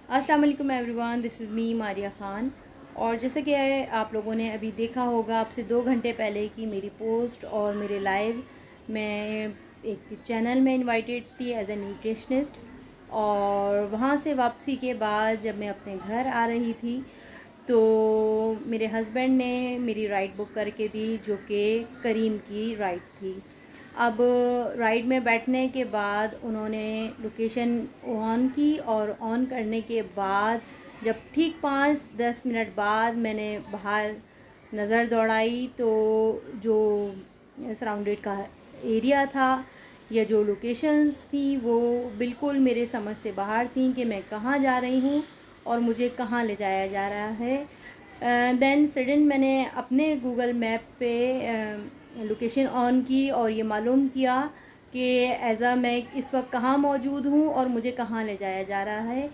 अस्सलाम वालेकुम everyone, this is me Maria Khan. और जैसे कि आप लोगों ने अभी देखा होगा आपसे 2 घंटे पहले की मेरी पोस्ट और मेरे लाइव में एक चैनल में इनवाइटेड थी एज ए न्यूट्रिशनिस्ट। और वहाँ से वापसी के बाद जब मैं अपने घर आ रही थी तो मेरे हस्बैंड ने मेरी राइड बुक करके दी, जो कि करीम की राइड थी। अब राइड में बैठने के बाद उन्होंने लोकेशन ऑन की और ऑन करने के बाद जब ठीक 5-10 मिनट बाद मैंने बाहर नज़र दौड़ाई तो जो सराउंडेड का एरिया था या जो लोकेशंस थी वो बिल्कुल मेरे समझ से बाहर थी कि मैं कहाँ जा रही हूँ और मुझे कहाँ ले जाया जा रहा है। देन सडन मैंने अपने गूगल मैप पे लोकेशन ऑन की और ये मालूम किया कि एज़ा मैं इस वक्त कहाँ मौजूद हूँ और मुझे कहाँ ले जाया जा रहा है।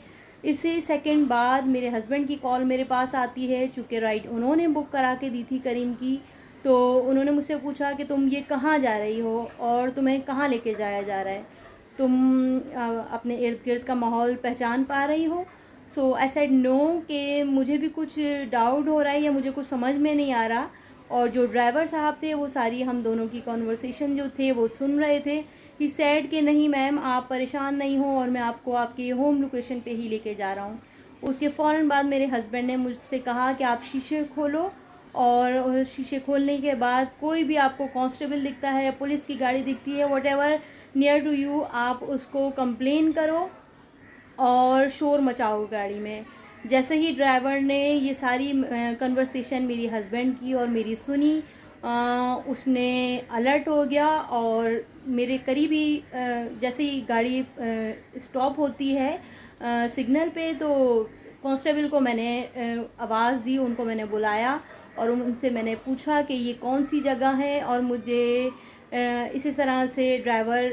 इसी सेकंड बाद मेरे हस्बैंड की कॉल मेरे पास आती है, चूँकि राइड उन्होंने बुक करा के दी थी करीम की। तो उन्होंने मुझसे पूछा कि तुम ये कहाँ जा रही हो और तुम्हें कहाँ लेके जाया जा रहा है, तुम अपने इर्द गिर्द का माहौल पहचान पा रही हो। सो आई सेड नो, कि मुझे भी कुछ डाउट हो रहा है या मुझे कुछ समझ में नहीं आ रहा। और जो ड्राइवर साहब थे वो सारी हम दोनों की कॉन्वर्सेशन जो थे वो सुन रहे थे। ही सेड कि नहीं मैम, आप परेशान नहीं हो और मैं आपको आपकी होम लोकेशन पे ही लेके जा रहा हूँ। उसके फ़ौरन बाद मेरे हस्बैंड ने मुझसे कहा कि आप शीशे खोलो, और शीशे खोलने के बाद कोई भी आपको कांस्टेबल दिखता है, पुलिस की गाड़ी दिखती है, व्हाटएवर नियर टू यू, आप उसको कंप्लेन करो और शोर मचाओ गाड़ी में। जैसे ही ड्राइवर ने ये सारी कन्वर्सेशन मेरी हस्बैंड की और मेरी सुनी, उसने अलर्ट हो गया और मेरे करीब ही जैसे ही गाड़ी स्टॉप होती है सिग्नल पे, तो कांस्टेबल को मैंने आवाज़ दी, उनको मैंने बुलाया और उनसे मैंने पूछा कि ये कौन सी जगह है और मुझे इसी तरह से ड्राइवर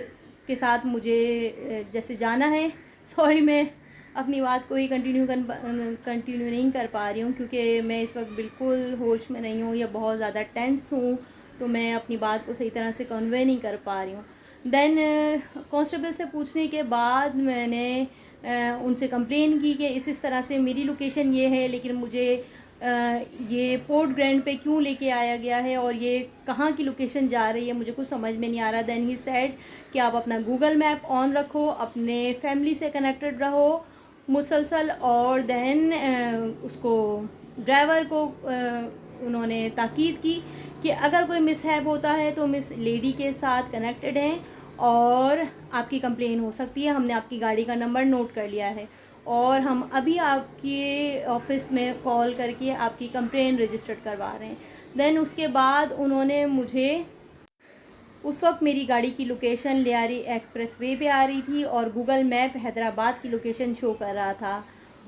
के साथ मुझे जैसे जाना है। सॉरी, मैं अपनी बात को ही कंटिन्यू नहीं कर पा रही हूँ क्योंकि मैं इस वक्त बिल्कुल होश में नहीं हूँ या बहुत ज़्यादा टेंस हूँ, तो मैं अपनी बात को सही तरह से कन्वे नहीं कर पा रही हूँ। देन कांस्टेबल से पूछने के बाद मैंने उनसे कंप्लेन की कि इस तरह से मेरी लोकेशन ये है, लेकिन मुझे ये पोर्ट ग्रैंड पे क्यों लेके आया गया है और ये कहाँ की लोकेशन जा रही है, मुझे कुछ समझ में नहीं आ रहा। देन ही सेड कि आप अपना गूगल मैप ऑन रखो, अपने फैमिली से कनेक्टेड रहो मुसलसल। और देन उसको ड्राइवर को उन्होंने ताकीद की कि अगर कोई मिसहैप होता है तो मिस लेडी के साथ कनेक्टेड हैं और आपकी कंप्लेन हो सकती है। हमने आपकी गाड़ी का नंबर नोट कर लिया है और हम अभी आपके ऑफिस में कॉल करके आपकी कंप्लेन रजिस्टर्ड करवा रहे हैं। देन उसके बाद उन्होंने मुझे, उस वक्त मेरी गाड़ी की लोकेशन लियारी एक्सप्रेस वे पे आ रही थी और गूगल मैप हैदराबाद की लोकेशन शो कर रहा था।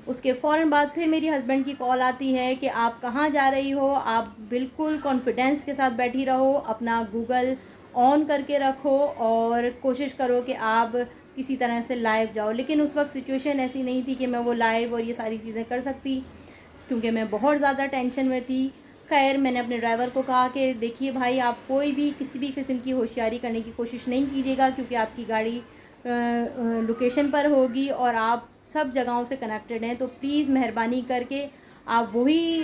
उसके फ़ौरन बाद फिर मेरी हस्बैंड की कॉल आती है कि आप कहाँ जा रही हो, आप बिल्कुल कॉन्फिडेंस के साथ बैठी रहो, अपना गूगल ऑन करके रखो और कोशिश करो कि आप किसी तरह से लाइव जाओ। लेकिन उस वक्त सिचुएशन ऐसी नहीं थी कि मैं वो लाइव और ये सारी चीज़ें कर सकती, क्योंकि मैं बहुत ज़्यादा टेंशन में थी। खैर, मैंने अपने ड्राइवर को कहा कि देखिए भाई, आप कोई भी किसी भी किस्म की होशियारी करने की कोशिश नहीं कीजिएगा, क्योंकि आपकी गाड़ी लोकेशन पर होगी और आप सब जगहों से कनेक्टेड हैं। तो प्लीज़ मेहरबानी करके आप वही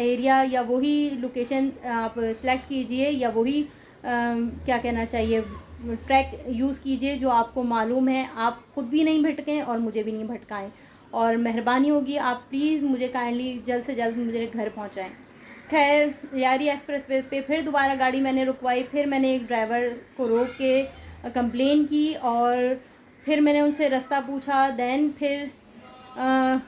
एरिया या वही लोकेशन आप सेलेक्ट कीजिए या वही क्या कहना चाहिए, ट्रैक यूज़ कीजिए जो आपको मालूम है। आप खुद भी नहीं भटकें और मुझे भी नहीं भटकाएं, और मेहरबानी होगी आप प्लीज़ मुझे काइंडली जल्द से जल्द मुझे घर पहुंचाएं। खैर, यारी एक्सप्रेस वे पे फिर दोबारा गाड़ी मैंने रुकवाई, फिर मैंने एक ड्राइवर को रोक के कंप्लेन की और फिर मैंने उनसे रास्ता पूछा। देन फिर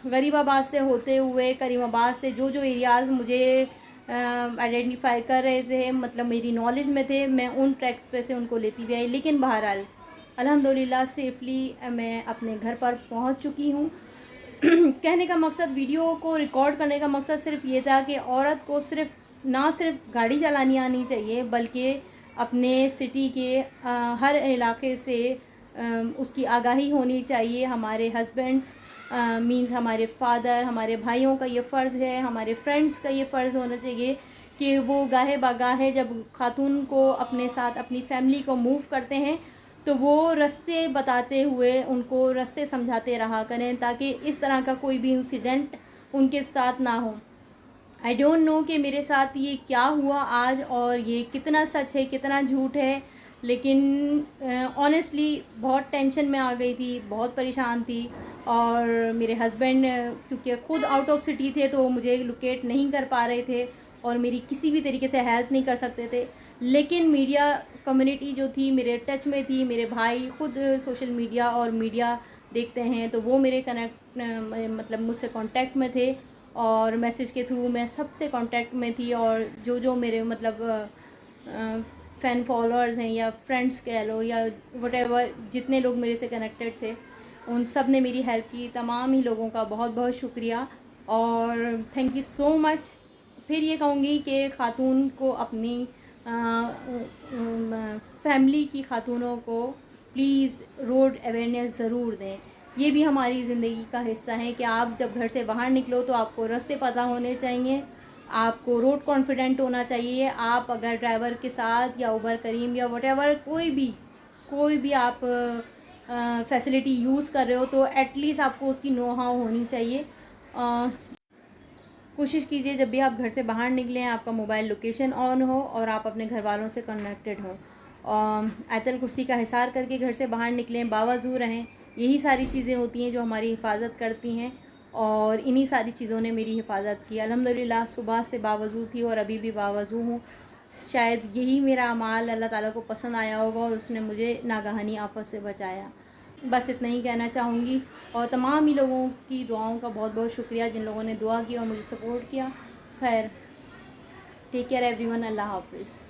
गरीबाबाद से होते हुए करीमाबाद से जो जो एरियाज़ मुझे आइडेंटिफाई कर रहे थे, मतलब मेरी नॉलेज में थे, मैं उन ट्रैक पे से उनको लेती भी आई। लेकिन बहरहाल अल्हम्दुलिल्लाह सेफ़ली मैं अपने घर पर पहुंच चुकी हूँ। कहने का मकसद, वीडियो को रिकॉर्ड करने का मकसद सिर्फ ये था कि औरत को ना सिर्फ गाड़ी चलानी आनी चाहिए, बल्कि अपने सिटी के हर इलाके से उसकी आगाही होनी चाहिए। हमारे हस्बैंड्स मींस हमारे फादर, हमारे भाइयों का ये फ़र्ज़ है, हमारे फ्रेंड्स का ये फ़र्ज़ होना चाहिए कि वो गाहे बागाहे जब खातून को अपने साथ अपनी फैमिली को मूव करते हैं तो वो रास्ते बताते हुए उनको रास्ते समझाते रहा करें, ताकि इस तरह का कोई भी इंसिडेंट उनके साथ ना हो। आई डोंट नो कि मेरे साथ ये क्या हुआ आज, और ये कितना सच है कितना झूठ है, लेकिन ऑनेस्टली बहुत टेंशन में आ गई थी, बहुत परेशान थी। और मेरे हस्बैंड क्योंकि ख़ुद आउट ऑफ सिटी थे तो वो मुझे लोकेट नहीं कर पा रहे थे और मेरी किसी भी तरीके से हेल्प नहीं कर सकते थे। लेकिन मीडिया कम्युनिटी जो थी मेरे टच में थी, मेरे भाई ख़ुद सोशल मीडिया और मीडिया देखते हैं, तो वो मेरे मतलब मुझसे कांटेक्ट में थे और मैसेज के थ्रू मैं सबसे कांटेक्ट में थी। और जो जो मेरे मतलब फ़ैन फॉलोअर्स हैं या फ्रेंड्स कह लो या व्हाटएवर, जितने लोग मेरे से कनेक्टेड थे उन सब ने मेरी हेल्प की। तमाम ही लोगों का बहुत बहुत शुक्रिया और थैंक यू सो मच। फिर ये कहूँगी कि ख़ातून को अपनी फैमिली की ख़ातूनों को प्लीज़ रोड अवेयरनेस ज़रूर दें। ये भी हमारी ज़िंदगी का हिस्सा है कि आप जब घर से बाहर निकलो तो आपको रास्ते पता होने चाहिए, आपको रोड कॉन्फिडेंट होना चाहिए। आप अगर ड्राइवर के साथ या उबर करीम या व्हाटएवर कोई भी आप फैसिलिटी यूज़ कर रहे हो तो एटलीस्ट आपको उसकी नो हाउ होनी चाहिए। कोशिश कीजिए जब भी आप घर से बाहर निकलें आपका मोबाइल लोकेशन ऑन हो और आप अपने घर वालों से कनेक्टेड हो। आयतल कुर्सी का हिसार करके घर से बाहर निकलें, बावजू रहें। यही सारी चीज़ें होती हैं जो हमारी हिफाजत करती हैं और इन्हीं सारी चीज़ों ने मेरी हिफाजत की। अल्हम्दुलिल्लाह सुबह से बावजू थी और अभी भी बावजू हूँ। शायद यही मेरा अमाल अल्लाह ताला को पसंद आया होगा और उसने मुझे नागहानी आफत से बचाया। बस इतना ही कहना चाहूँगी और तमाम ही लोगों की दुआओं का बहुत बहुत शुक्रिया जिन लोगों ने दुआ की और मुझे सपोर्ट किया। खैर, टेक केयर एवरीवन, अल्लाह हाफ़िज़।